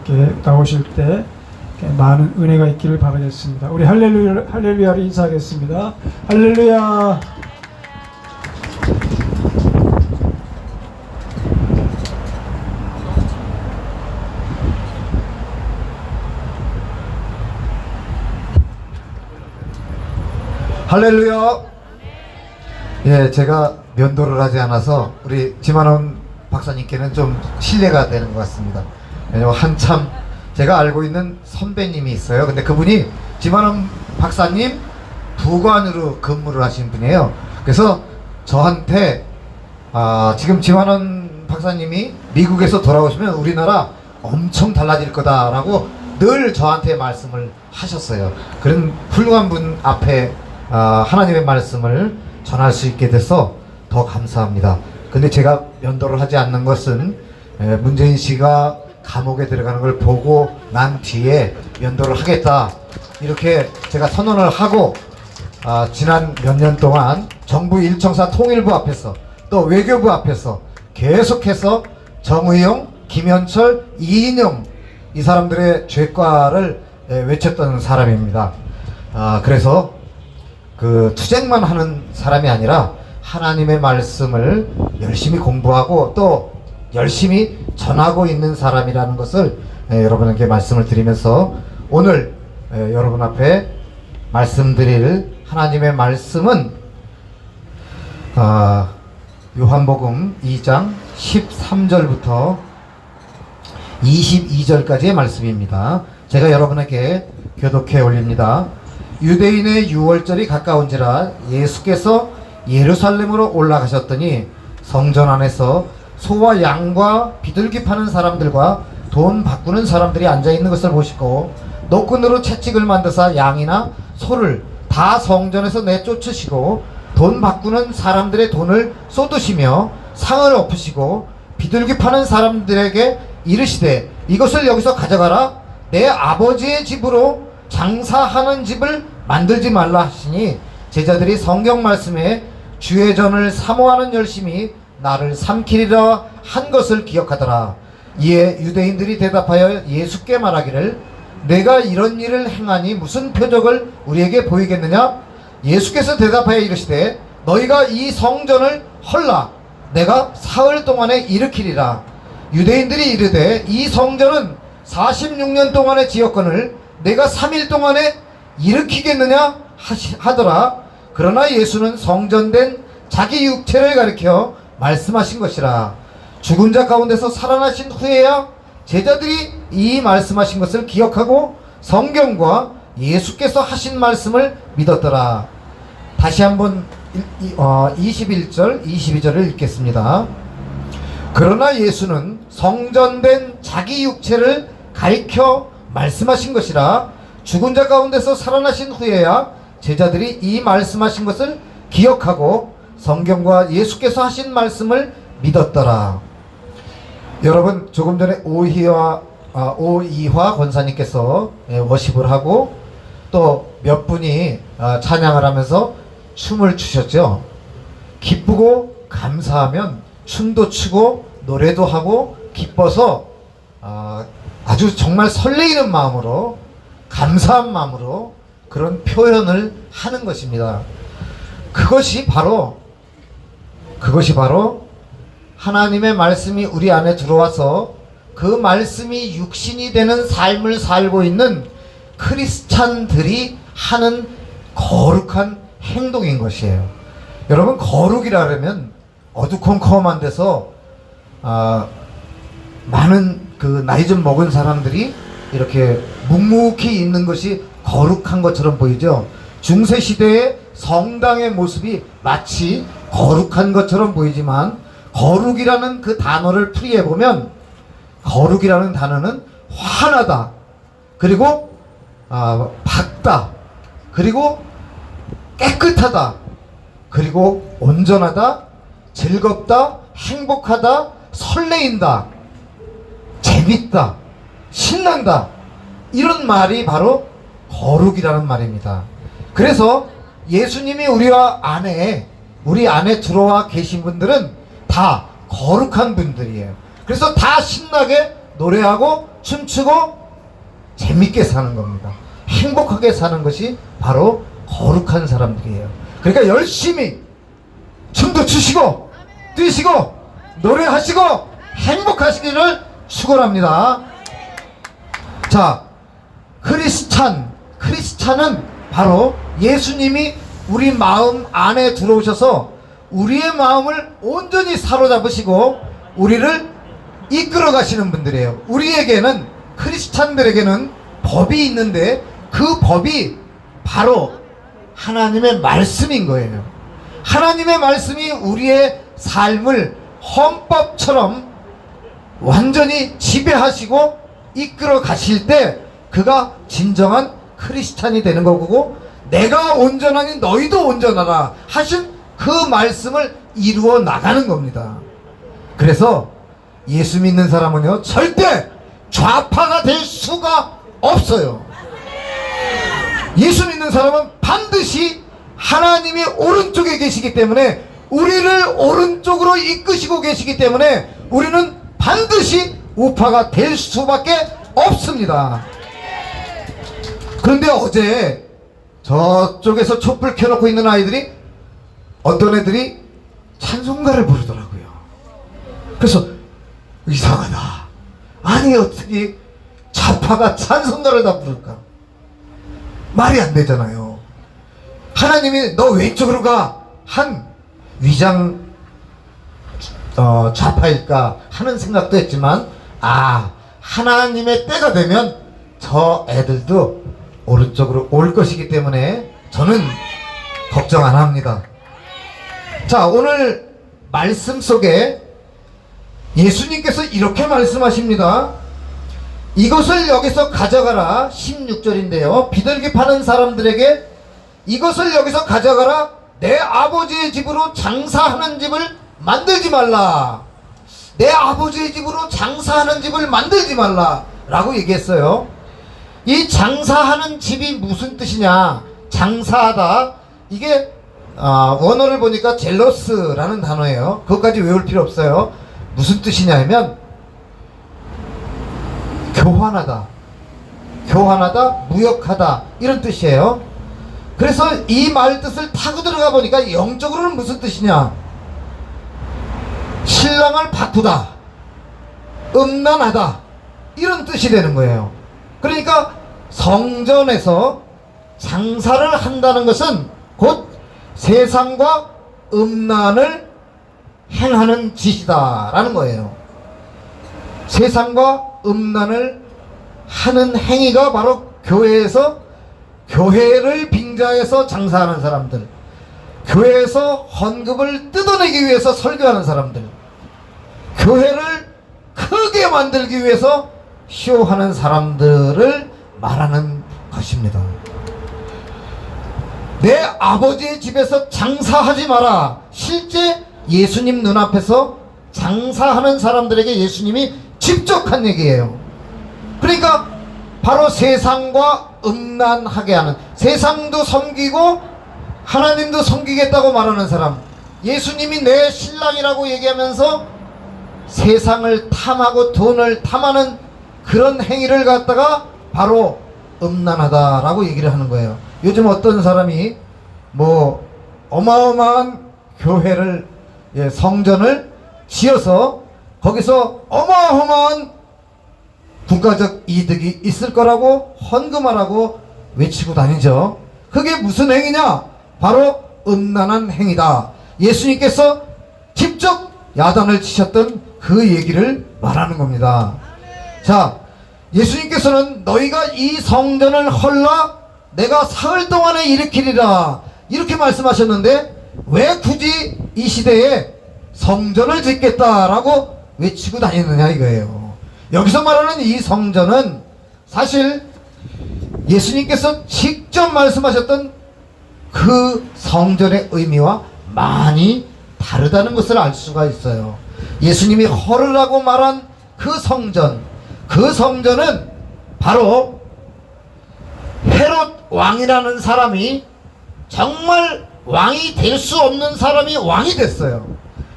이렇게 나오실 때 이렇게 많은 은혜가 있기를 바라겠습니다. 우리 할렐루야를 인사하겠습니다. 할렐루야. 할렐루야. 예, 제가 면도를 하지 않아서 우리 지만원 박사님께는 좀 신뢰가 되는 것 같습니다. 왜냐면 한참 제가 알고 있는 선배님이 있어요. 근데 그분이 지만원 박사님 부관으로 근무를 하신 분이에요. 그래서 저한테 지금 지만원 박사님이 미국에서 돌아오시면 우리나라 엄청 달라질 거다라고 늘 저한테 말씀을 하셨어요. 그런 훌륭한 분 앞에 하나님의 말씀을 전할 수 있게 돼서 더 감사합니다. 근데 제가 면도를 하지 않는 것은 문재인 씨가 감옥에 들어가는 걸 보고 난 뒤에 면도를 하겠다 이렇게 제가 선언을 하고 지난 몇 년 동안 정부 일청사 통일부 앞에서 또 외교부 앞에서 계속해서 정의용, 김현철, 이인영 이 사람들의 죄과를 외쳤던 사람입니다. 그래서 그 투쟁만 하는 사람이 아니라 하나님의 말씀을 열심히 공부하고 또 열심히 전하고 있는 사람이라는 것을 여러분에게 말씀을 드리면서 오늘 여러분 앞에 말씀드릴 하나님의 말씀은 요한복음 2장 13절부터 22절까지의 말씀입니다. 제가 여러분에게 교독해 올립니다. 유대인의 유월절이 가까운지라 예수께서 예루살렘으로 올라가셨더니 성전 안에서 소와 양과 비둘기 파는 사람들과 돈 바꾸는 사람들이 앉아있는 것을 보시고 노끈으로 채찍을 만드사 양이나 소를 다 성전에서 내쫓으시고 돈 바꾸는 사람들의 돈을 쏟으시며 상을 엎으시고 비둘기 파는 사람들에게 이르시되 이것을 여기서 가져가라. 내 아버지의 집으로 장사하는 집을 만들지 말라 하시니 제자들이 성경 말씀에 주의 전을 사모하는 열심히 나를 삼키리라 한 것을 기억하더라. 이에 유대인들이 대답하여 예수께 말하기를 내가 이런 일을 행하니 무슨 표적을 우리에게 보이겠느냐? 예수께서 대답하여 이르시되 너희가 이 성전을 헐라 내가 사흘 동안에 일으키리라. 유대인들이 이르되 이 성전은 46년 동안의 지었건을 내가 3일 동안에 일으키겠느냐 하더라. 그러나 예수는 성전된 자기 육체를 가리켜 말씀하신 것이라. 죽은 자 가운데서 살아나신 후에야 제자들이 이 말씀하신 것을 기억하고 성경과 예수께서 하신 말씀을 믿었더라. 다시 한번 21절 22절을 읽겠습니다. 그러나 예수는 성전된 자기 육체를 가리켜 말씀하신 것이라. 죽은 자 가운데서 살아나신 후에야 제자들이 이 말씀하신 것을 기억하고 성경과 예수께서 하신 말씀을 믿었더라. 여러분 조금 전에 오이화 권사님께서 워십을 하고 또 몇 분이 찬양을 하면서 춤을 추셨죠. 기쁘고 감사하면 춤도 추고 노래도 하고 기뻐서 아주 정말 설레이는 마음으로 감사한 마음으로 그런 표현을 하는 것입니다. 그것이 바로 하나님의 말씀이 우리 안에 들어와서 그 말씀이 육신이 되는 삶을 살고 있는 크리스찬들이 하는 거룩한 행동인 것이에요. 여러분 거룩이라 그러면 어두컴컴한 데서 많은 그 나이 좀 먹은 사람들이 이렇게 묵묵히 있는 것이 거룩한 것처럼 보이죠. 중세시대의 성당의 모습이 마치 거룩한 것처럼 보이지만 거룩이라는 그 단어를 풀이해보면 거룩이라는 단어는 환하다, 그리고 밝다, 그리고 깨끗하다, 그리고 온전하다, 즐겁다, 행복하다, 설레인다, 재밌다, 신난다, 이런 말이 바로 거룩이라는 말입니다. 그래서 예수님이 우리 안에 들어와 계신 분들은 다 거룩한 분들이에요. 그래서 다 신나게 노래하고 춤추고 재밌게 사는 겁니다. 행복하게 사는 것이 바로 거룩한 사람들이에요. 그러니까 열심히 춤도 추시고 뛰시고 노래하시고 행복하시기를 축원합니다. 자, 크리스찬은 바로 예수님이 우리 마음 안에 들어오셔서 우리의 마음을 온전히 사로잡으시고 우리를 이끌어 가시는 분들이에요. 우리에게는, 크리스찬들에게는 법이 있는데 그 법이 바로 하나님의 말씀인 거예요. 하나님의 말씀이 우리의 삶을 헌법처럼 완전히 지배하시고 이끌어 가실 때 그가 진정한 크리스찬이 되는 거고, 내가 온전하니 너희도 온전하라 하신 그 말씀을 이루어 나가는 겁니다. 그래서 예수 믿는 사람은요 절대 좌파가 될 수가 없어요. 예수 믿는 사람은 반드시 하나님이 오른쪽에 계시기 때문에, 우리를 오른쪽으로 이끄시고 계시기 때문에 우리는 반드시 우파가 될 수밖에 없습니다. 그런데 어제 저쪽에서 촛불 켜놓고 있는 아이들이, 어떤 애들이 찬송가를 부르더라고요. 그래서 이상하다. 아니 어떻게 좌파가 찬송가를 다 부를까? 말이 안 되잖아요. 하나님이 너 왼쪽으로 가 한 위장 좌파일까 하는 생각도 했지만, 하나님의 때가 되면 저 애들도 오른쪽으로 올 것이기 때문에 저는 걱정 안 합니다. 자, 오늘 말씀 속에 예수님께서 이렇게 말씀하십니다. 이것을 여기서 가져가라. 16절인데요 비둘기 파는 사람들에게 이것을 여기서 가져가라. 내 아버지의 집으로 장사하는 집을 만들지 말라. 내 아버지의 집으로 장사하는 집을 만들지 말라 라고 얘기했어요. 이 장사하는 집이 무슨 뜻이냐, 장사하다, 이게 원어를 보니까 젤러스라는 단어예요. 그것까지 외울 필요 없어요. 무슨 뜻이냐 하면 교환하다, 무역하다, 이런 뜻이에요. 그래서 이 말 뜻을 타고 들어가 보니까 영적으로는 무슨 뜻이냐, 신랑을 바꾸다, 음란하다, 이런 뜻이 되는 거예요. 그러니까 성전에서 장사를 한다는 것은 곧 세상과 음란을 행하는 짓이다 라는 거예요. 세상과 음란을 하는 행위가 바로 교회에서, 교회를 빙자해서 장사하는 사람들, 교회에서 헌금을 뜯어내기 위해서 설교하는 사람들, 교회를 크게 만들기 위해서 쇼하는 사람들을 말하는 것입니다. 내 아버지의 집에서 장사하지 마라. 실제 예수님 눈앞에서 장사하는 사람들에게 예수님이 직접 한 얘기예요. 그러니까 바로 세상과 음란하게 하는, 세상도 섬기고 하나님도 섬기겠다고 말하는 사람, 예수님이 내 신랑이라고 얘기하면서 세상을 탐하고 돈을 탐하는 그런 행위를 갖다가 바로 음란하다라고 얘기를 하는 거예요. 요즘 어떤 사람이 어마어마한 교회를, 성전을 지어서 거기서 어마어마한 국가적 이득이 있을 거라고 헌금하라고 외치고 다니죠. 그게 무슨 행위냐? 바로 음란한 행위다. 예수님께서 직접 야단을 치셨던 그 얘기를 말하는 겁니다. 자, 예수님께서는 너희가 이 성전을 헐라 내가 사흘 동안에 일으키리라 이렇게 말씀하셨는데, 왜 굳이 이 시대에 성전을 짓겠다라고 외치고 다니느냐 이거예요. 여기서 말하는 이 성전은 사실 예수님께서 직접 말씀하셨던 그 성전의 의미와 많이 다르다는 것을 알 수가 있어요. 예수님이 헐으라고 말한 그 성전, 그 성전은 바로 헤롯 왕이라는 사람이, 정말 왕이 될 수 없는 사람이 왕이 됐어요.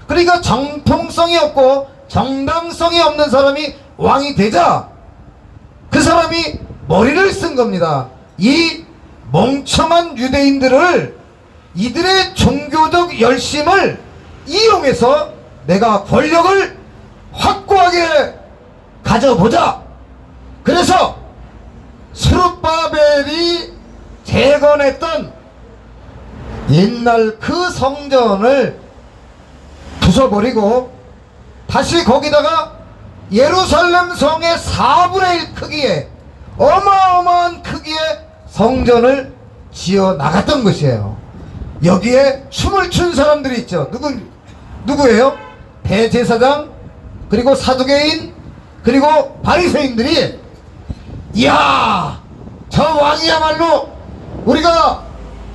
그러니까 정통성이 없고 정당성이 없는 사람이 왕이 되자 그 사람이 머리를 쓴 겁니다. 이 멍청한 유대인들을, 이들의 종교적 열심을 이용해서 내가 권력을 확고하게 가져보자. 그래서 스룹바벨이 재건했던 옛날 그 성전을 부숴버리고 다시 거기다가 예루살렘 성의 4분의 1 크기의 어마어마한 크기의 성전을 지어 나갔던 것이에요. 여기에 춤을 춘 사람들이 있죠. 누구예요? 대제사장, 그리고 사두개인, 그리고 바리새인들이, 이야, 저 왕이야말로 우리가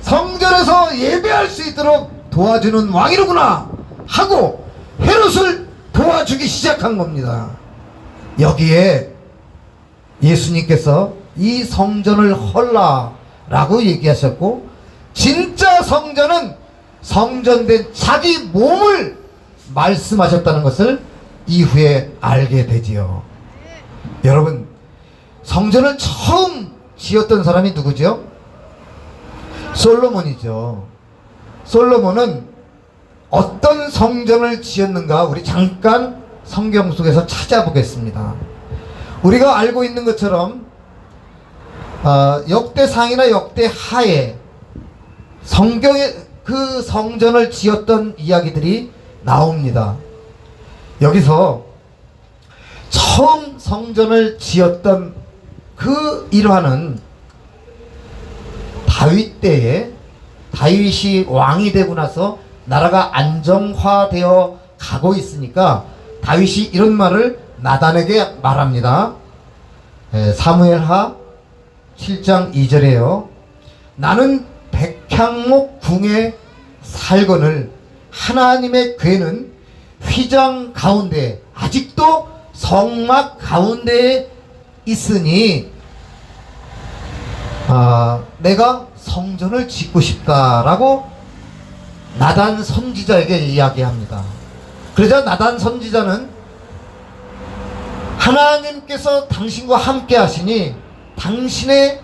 성전에서 예배할 수 있도록 도와주는 왕이로구나 하고 헤롯을 도와주기 시작한 겁니다. 여기에 예수님께서 이 성전을 헐라라고 얘기하셨고, 진짜 성전은 성전된 자기 몸을 말씀하셨다는 것을 이후에 알게 되지요. 여러분, 성전을 처음 지었던 사람이 누구죠? 솔로몬이죠. 솔로몬은 어떤 성전을 지었는가 우리 잠깐 성경 속에서 찾아보겠습니다. 우리가 알고 있는 것처럼 역대상이나 역대하에 성경에 그 성전을 지었던 이야기들이 나옵니다. 여기서 처음 성전을 지었던 그 일화는 다윗 때에, 다윗이 왕이 되고 나서 나라가 안정화되어 가고 있으니까 다윗이 이런 말을 나단에게 말합니다. 사무엘하 7장 2절에요. 나는 백향목 궁에 살거늘 하나님의 궤는 휘장 가운데, 아직도 성막 가운데에 있으니 내가 성전을 짓고 싶다라고 나단 선지자에게 이야기합니다. 그러자 나단 선지자는 하나님께서 당신과 함께 하시니 당신의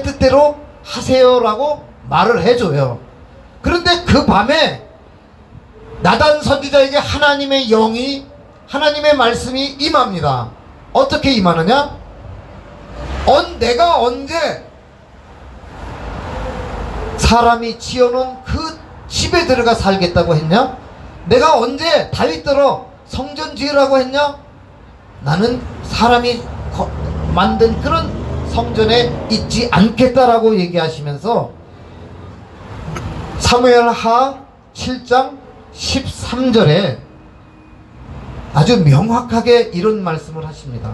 뜻대로 하세요라고 말을 해줘요. 그런데 그 밤에 나단 선지자에게 하나님의 영이, 하나님의 말씀이 임합니다. 어떻게 임하느냐? 내가 언제 사람이 지어놓은 그 집에 들어가 살겠다고 했냐? 내가 언제 다윗더러 성전 지으라고 했냐? 나는 사람이 만든 그런 성전에 있지 않겠다라고 얘기하시면서 사무엘하 7장 13절에 아주 명확하게 이런 말씀을 하십니다.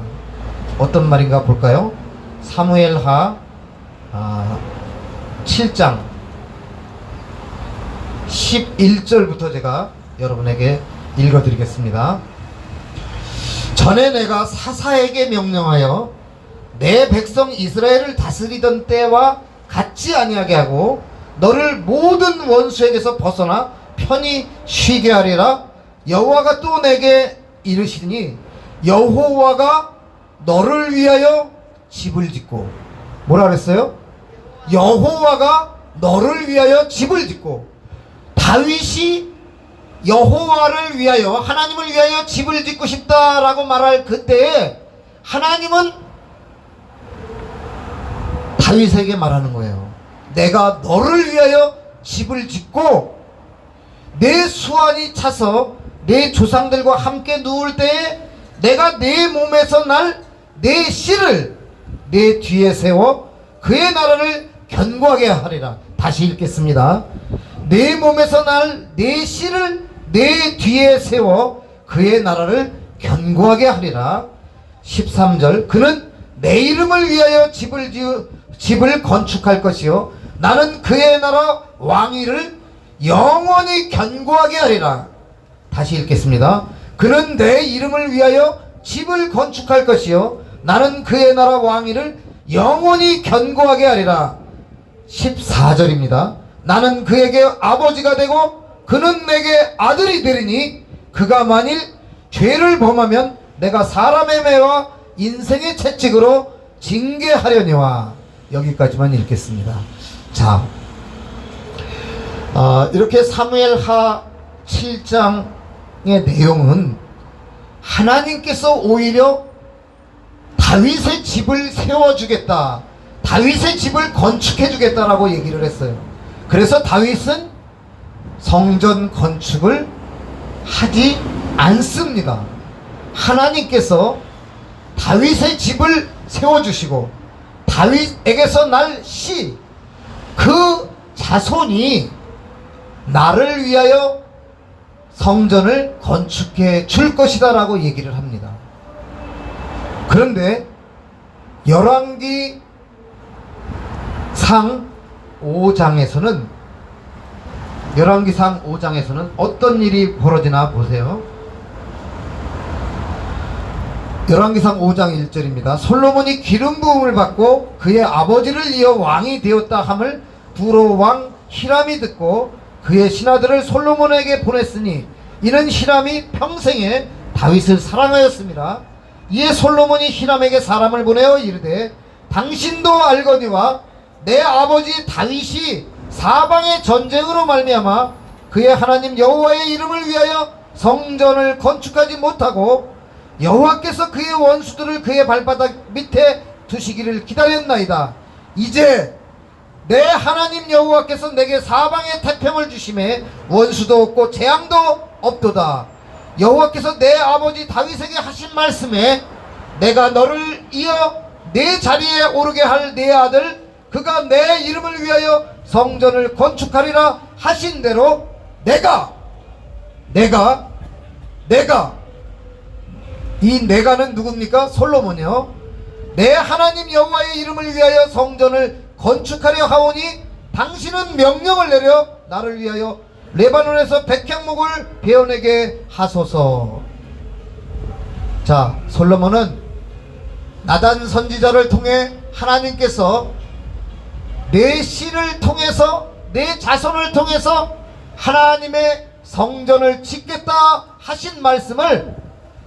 어떤 말인가 볼까요? 사무엘하 7장 11절부터 제가 여러분에게 읽어드리겠습니다. 전에 내가 사사에게 명령하여 내 백성 이스라엘을 다스리던 때와 같지 아니하게 하고 너를 모든 원수에게서 벗어나 편히 쉬게 하리라. 여호와가 또 내게 이르시니 여호와가 너를 위하여 집을 짓고, 뭐라 그랬어요? 여호와가 너를 위하여 집을 짓고, 다윗이 여호와를 위하여, 하나님을 위하여 집을 짓고 싶다라고 말할 그때에 하나님은 다윗에게 말하는 거예요. 내가 너를 위하여 집을 짓고 내 수완이 차서 내 조상들과 함께 누울 때에 내가 내 몸에서 날 내 씨를 내 뒤에 세워 그의 나라를 견고하게 하리라. 다시 읽겠습니다. 내 몸에서 날 내 씨를 내 뒤에 세워 그의 나라를 견고하게 하리라. 13절 그는 내 이름을 위하여 집을 건축할 것이요 나는 그의 나라 왕위를 영원히 견고하게 하리라. 다시 읽겠습니다. 그는 내 이름을 위하여 집을 건축할 것이요 나는 그의 나라 왕위를 영원히 견고하게 하리라. 14절입니다. 나는 그에게 아버지가 되고 그는 내게 아들이 되리니 그가 만일 죄를 범하면 내가 사람의 매와 인생의 채찍으로 징계하려니와. 여기까지만 읽겠습니다. 자, 이렇게 사무엘하 7장의 내용은 하나님께서 오히려 다윗의 집을 세워주겠다, 다윗의 집을 건축해주겠다라고 얘기를 했어요. 그래서 다윗은 성전 건축을 하지 않습니다. 하나님께서 다윗의 집을 세워주시고 다윗에게서 날 씨, 그 자손이 나를 위하여 성전을 건축해 줄 것이다 라고 얘기를 합니다. 그런데 열왕기상 5장에서는 어떤 일이 벌어지나 보세요. 열왕기상 5장 1절입니다. 솔로몬이 기름 부음을 받고 그의 아버지를 이어 왕이 되었다 함을 두로 왕 히람이 듣고 그의 신하들을 솔로몬에게 보냈으니 이는 히람이 평생에 다윗을 사랑하였습니다. 이에 솔로몬이 히람에게 사람을 보내어 이르되 당신도 알거니와 내 아버지 다윗이 사방의 전쟁으로 말미암아 그의 하나님 여호와의 이름을 위하여 성전을 건축하지 못하고 여호와께서 그의 원수들을 그의 발바닥 밑에 두시기를 기다렸나이다. 이제 내 하나님 여호와께서 내게 사방에 태평을 주심에 원수도 없고 재앙도 없도다. 여호와께서 내 아버지 다윗에게 하신 말씀에 내가 너를 이어 내 자리에 오르게 할 내 아들 그가 내 이름을 위하여 성전을 건축하리라 하신 대로 내가 이 내가는 누굽니까? 솔로몬이요. 내 하나님 여호와의 이름을 위하여 성전을 건축하려 하오니 당신은 명령을 내려 나를 위하여 레바논에서 백향목을 베어내게 하소서. 자, 솔로몬은 나단 선지자를 통해 하나님께서 내 씨를 통해서, 내 자손을 통해서 하나님의 성전을 짓겠다 하신 말씀을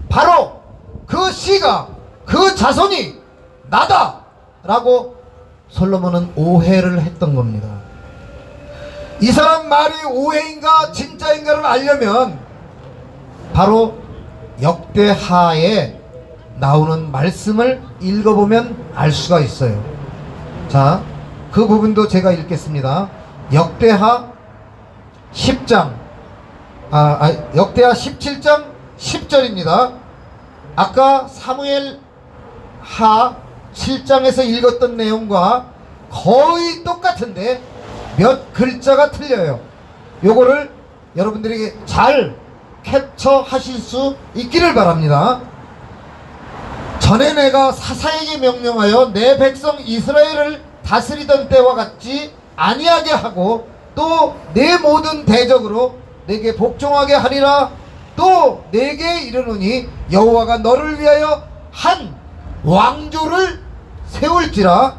바로 그 씨가, 그 자손이 나다 라고 솔로몬은 오해를 했던 겁니다. 이 사람 말이 오해인가 진짜인가를 알려면 바로 역대하에 나오는 말씀을 읽어보면 알 수가 있어요. 자, 그 부분도 제가 읽겠습니다. 역대하 10장 역대하 17장 10절입니다. 아까 사무엘하 7장에서 읽었던 내용과 거의 똑같은데 몇 글자가 틀려요. 요거를 여러분들에게 잘 캡처하실 수 있기를 바랍니다. 전에 내가 사사에게 명령하여 내 백성 이스라엘을 다스리던 때와 같이 아니하게 하고 또 내 모든 대적으로 내게 복종하게 하리라. 또 내게 이르노니 여호와가 너를 위하여 한 왕조를 세울지라.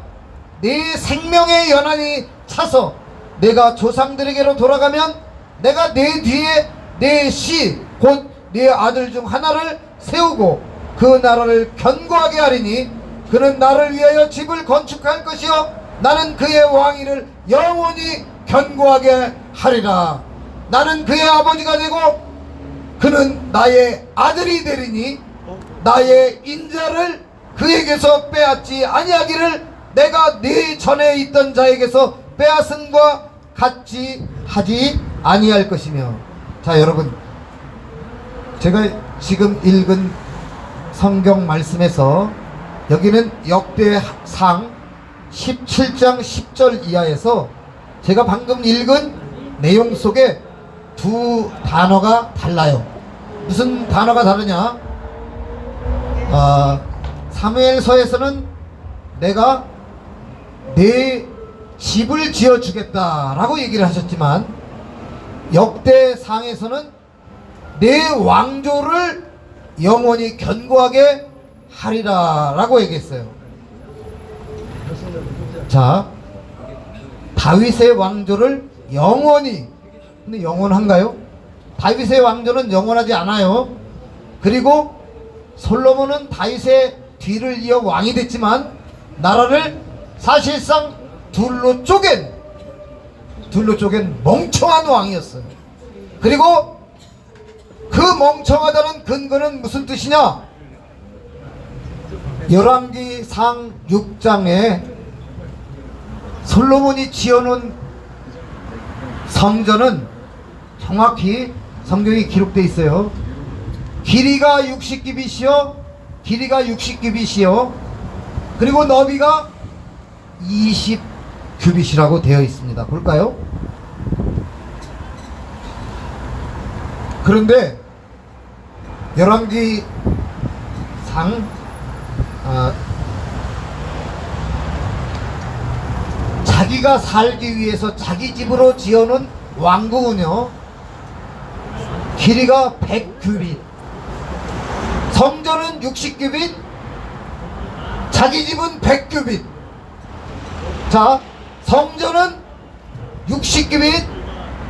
내 생명의 연한이 차서 내가 조상들에게로 돌아가면 내가 내 뒤에 내 씨 곧 내 아들 중 하나를 세우고 그 나라를 견고하게 하리니 그는 나를 위하여 집을 건축할 것이요 나는 그의 왕위를 영원히 견고하게 하리라. 나는 그의 아버지가 되고 그는 나의 아들이 되리니 나의 인자를 그에게서 빼앗지 아니하기를 내가 네 전에 있던 자에게서 빼앗음과 같이 하지 아니할 것이며. 자, 여러분, 제가 지금 읽은 성경 말씀에서 여기는 역대상 17장 10절 이하에서 제가 방금 읽은 내용 속에 두 단어가 달라요. 무슨 단어가 다르냐? 사무엘서에서는 내가 내 집을 지어주겠다 라고 얘기를 하셨지만 역대상에서는 내 왕조를 영원히 견고하게 하리라 라고 얘기했어요. 자, 다윗의 왕조를 영원히, 근데 영원한가요? 다윗의 왕조는 영원하지 않아요. 그리고 솔로몬은 다윗의 뒤를 이어 왕이 됐지만 나라를 사실상 둘로 쪼갠 멍청한 왕이었어요. 그리고 그 멍청하다는 근거는 무슨 뜻이냐? 열왕기상 6장에 솔로몬이 지어놓은 성전은 정확히 성경에 기록되어 있어요. 길이가 60규빗이요 그리고 너비가 20규빗이라고 되어 있습니다. 볼까요? 그런데 열왕기상 자기가 살기 위해서 자기 집으로 지어놓은 왕궁은요 길이가 100규빗, 성전은 60규빗, 자기 집은 100규빗. 자, 성전은 60규빗,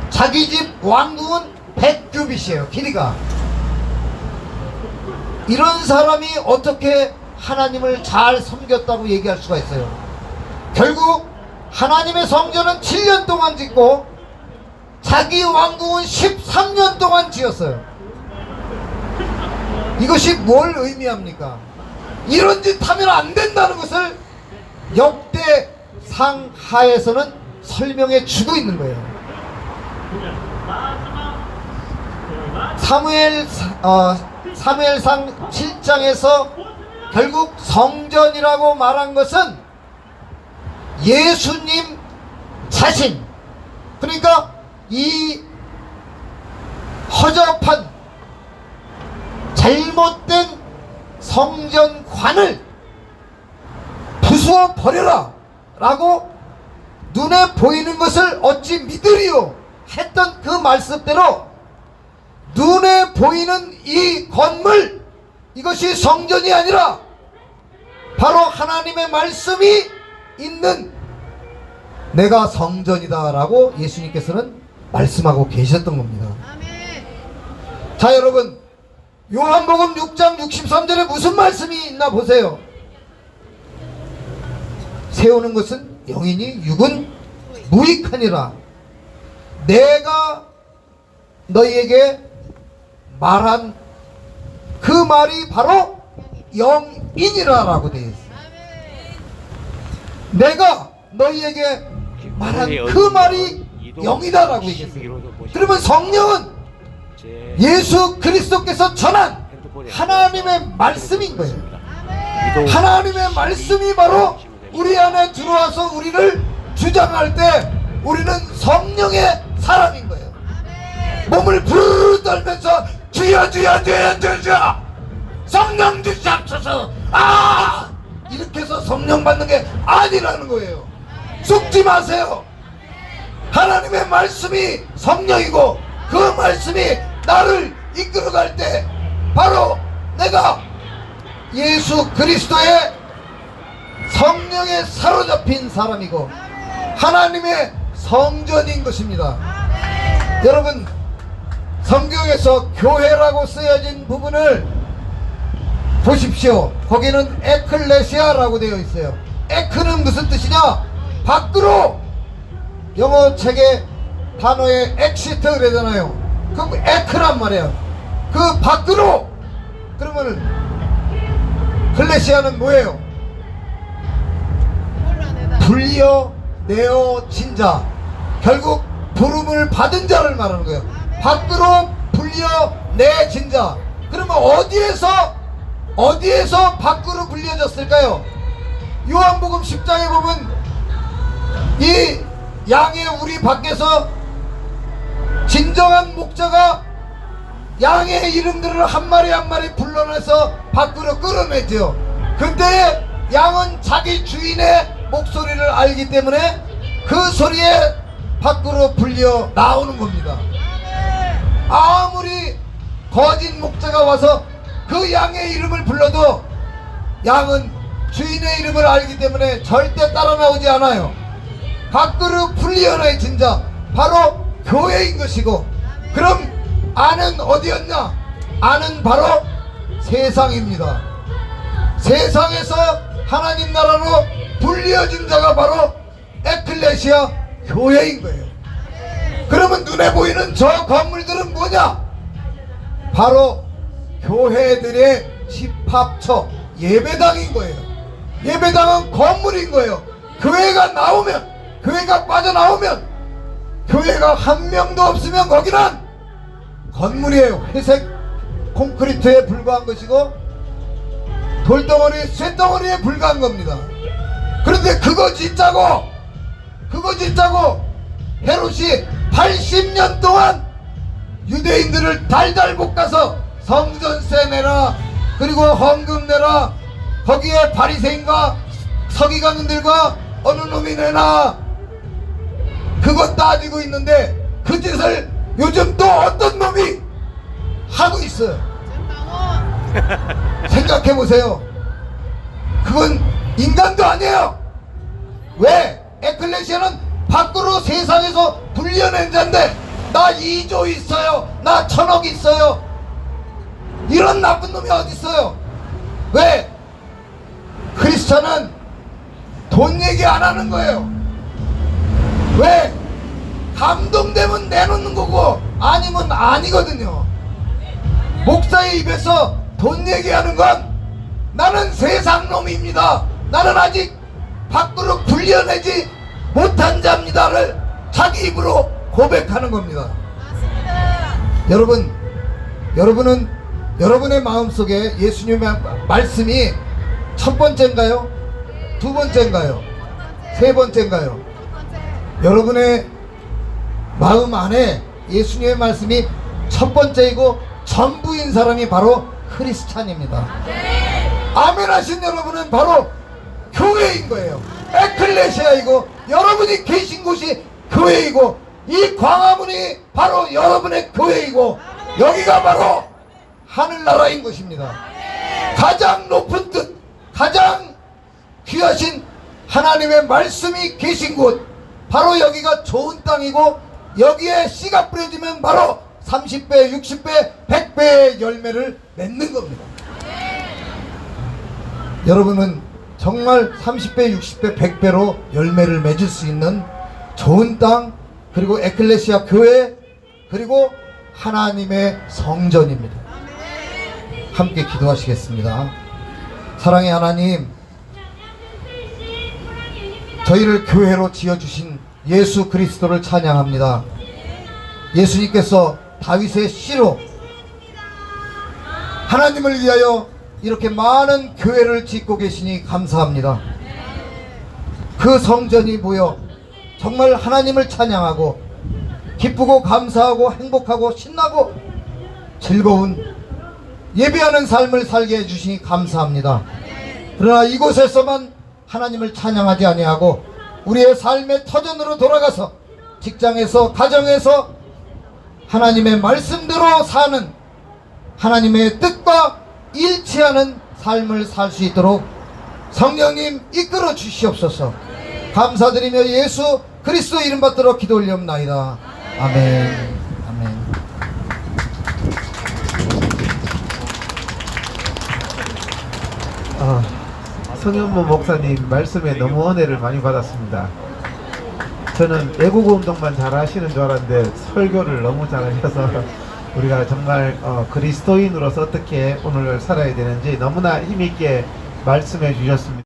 자기 집 왕궁은 100규빗이에요. 길이가. 이런 사람이 어떻게 하나님을 잘 섬겼다고 얘기할 수가 있어요? 결국 하나님의 성전은 7년 동안 짓고 자기 왕궁은 13년 동안 지었어요. 이것이 뭘 의미합니까? 이런 짓 하면 안 된다는 것을 역대상 하에서는 설명해 주고 있는 거예요. 사무엘상 7장에서 결국 성전이라고 말한 것은 예수님 자신, 그러니까 이 허접한 잘못된 성전관을 부수어 버려라 라고 눈에 보이는 것을 어찌 믿으리요 했던 그 말씀대로 눈에 보이는 이 건물, 이것이 성전이 아니라 바로 하나님의 말씀이 있는 내가 성전이다 라고 예수님께서는 말씀하고 계셨던 겁니다. 자, 여러분, 요한복음 6장 63절에 무슨 말씀이 있나 보세요. 세우는 것은 영이니 육은 무익하니라. 내가 너희에게 말한 그 말이 바로 영이니라 라고 되어 있어요. 내가 너희에게 말한 그 말이 영이다 라고 얘기했어요. 그러면 성령은 예수 그리스도께서 전한 하나님의 말씀인 거예요. 하나님의 말씀이 바로 우리 안에 들어와서 우리를 주장할 때 우리는 성령의 사람인 거예요. 몸을 부르르 떨면서 주여 주여 주여 주여 성령 주시옵소서 이렇게 해서 성령 받는 게 아니라는 거예요. 속지 마세요. 하나님의 말씀이 성령이고 그 말씀이 나를 이끌어갈 때 바로 내가 예수 그리스도의 성령에 사로잡힌 사람이고 하나님의 성전인 것입니다. 여러분, 성경에서 교회라고 쓰여진 부분을 보십시오. 거기는 에클레시아라고 되어 있어요. 에크는 무슨 뜻이냐? 밖으로. 영어 책에 단어에 엑시트 그러잖아요. 그 에크란 말이에요. 그 밖으로. 그러면 클레시아는 뭐예요? 불려 내어진 자, 결국 부름을 받은 자를 말하는 거예요. 밖으로 불려 내진 자. 그러면 어디에서 밖으로 불려졌을까요? 요한복음 10장에 보면 이 양의 우리 밖에서 진정한 목자가 양의 이름들을 한 마리 한 마리 불러내서 밖으로 끌어내죠. 그때 양은 자기 주인의 목소리를 알기 때문에 그 소리에 밖으로 불려 나오는 겁니다. 아무리 거짓 목자가 와서 그 양의 이름을 불러도 양은 주인의 이름을 알기 때문에 절대 따라 나오지 않아요. 밖으로 불려내진 자, 바로 교회인 것이고, 그럼 안은 어디였냐? 안은 바로 세상입니다. 세상에서 하나님 나라로 불리어진 자가 바로 에클레시아 교회인 거예요. 그러면 눈에 보이는 저 건물들은 뭐냐? 바로 교회들의 집합처, 예배당인 거예요. 예배당은 건물인 거예요. 교회가 나오면, 교회가 빠져나오면, 교회가 한 명도 없으면 거기는 건물이에요. 회색 콘크리트에 불과한 것이고 돌덩어리, 쇳덩어리에 불과한 겁니다. 그런데 그거 짓자고 헤롯이 80년 동안 유대인들을 달달 볶아서 성전세 내라, 그리고 헌금 내라, 거기에 바리새인과 서기관들과 어느 놈이 내나, 그거 따지고 있는데 그 짓을 요즘 또 어떤 놈이 하고 있어요. 생각해보세요. 그건 인간도 아니에요. 왜? 에클레시아는 밖으로 세상에서 불려낸 자인데 나 2조 있어요, 나 1000억 있어요, 이런 나쁜 놈이 어딨어요. 왜? 크리스찬은 돈 얘기 안 하는 거예요. 왜? 감동되면 내놓는 거고 아니면 아니거든요. 목사의 입에서 돈 얘기하는 건 나는 세상 놈입니다, 나는 아직 밖으로 불려내지 못한 자입니다를 자기 입으로 고백하는 겁니다. 여러분은 여러분의 마음속에 예수님의 말씀이 첫 번째인가요? 두 번째인가요? 세 번째인가요? 여러분의 마음 안에 예수님의 말씀이 첫 번째이고 전부인 사람이 바로 크리스찬입니다. 아멘 하신 여러분은 바로 교회인 거예요. 에클레시아이고 여러분이 계신 곳이 교회이고 이 광화문이 바로 여러분의 교회이고 여기가 바로 하늘나라인 것입니다. 가장 높은 뜻, 가장 귀하신 하나님의 말씀이 계신 곳, 바로 여기가 좋은 땅이고 여기에 씨가 뿌려지면 바로 30배, 60배, 100배의 열매를 맺는 겁니다. 여러분은 정말 30배, 60배, 100배로 열매를 맺을 수 있는 좋은 땅, 그리고 에클레시아 교회, 그리고 하나님의 성전입니다. 함께 기도하시겠습니다. 사랑의 하나님, 저희를 교회로 지어주신 예수 그리스도를 찬양합니다. 예수님께서 다윗의 씨로 하나님을 위하여 이렇게 많은 교회를 짓고 계시니 감사합니다. 그 성전이 모여 정말 하나님을 찬양하고 기쁘고 감사하고 행복하고 신나고 즐거운 예배하는 삶을 살게 해주시니 감사합니다. 그러나 이곳에서만 하나님을 찬양하지 아니하고 우리의 삶의 터전으로 돌아가서 직장에서, 가정에서 하나님의 말씀대로 사는, 하나님의 뜻과 일치하는 삶을 살 수 있도록 성령님 이끌어 주시옵소서. 감사드리며 예수 그리스도 이름 받들어 기도 올리옵나이다. 아멘. 아멘. 성현무 목사님 말씀에 너무 은혜를 많이 받았습니다. 저는 애국어 운동만 잘 하시는 줄 알았는데 설교를 너무 잘 하셔서 우리가 정말 그리스도인으로서 어떻게 오늘 살아야 되는지 너무나 힘있게 말씀해 주셨습니다.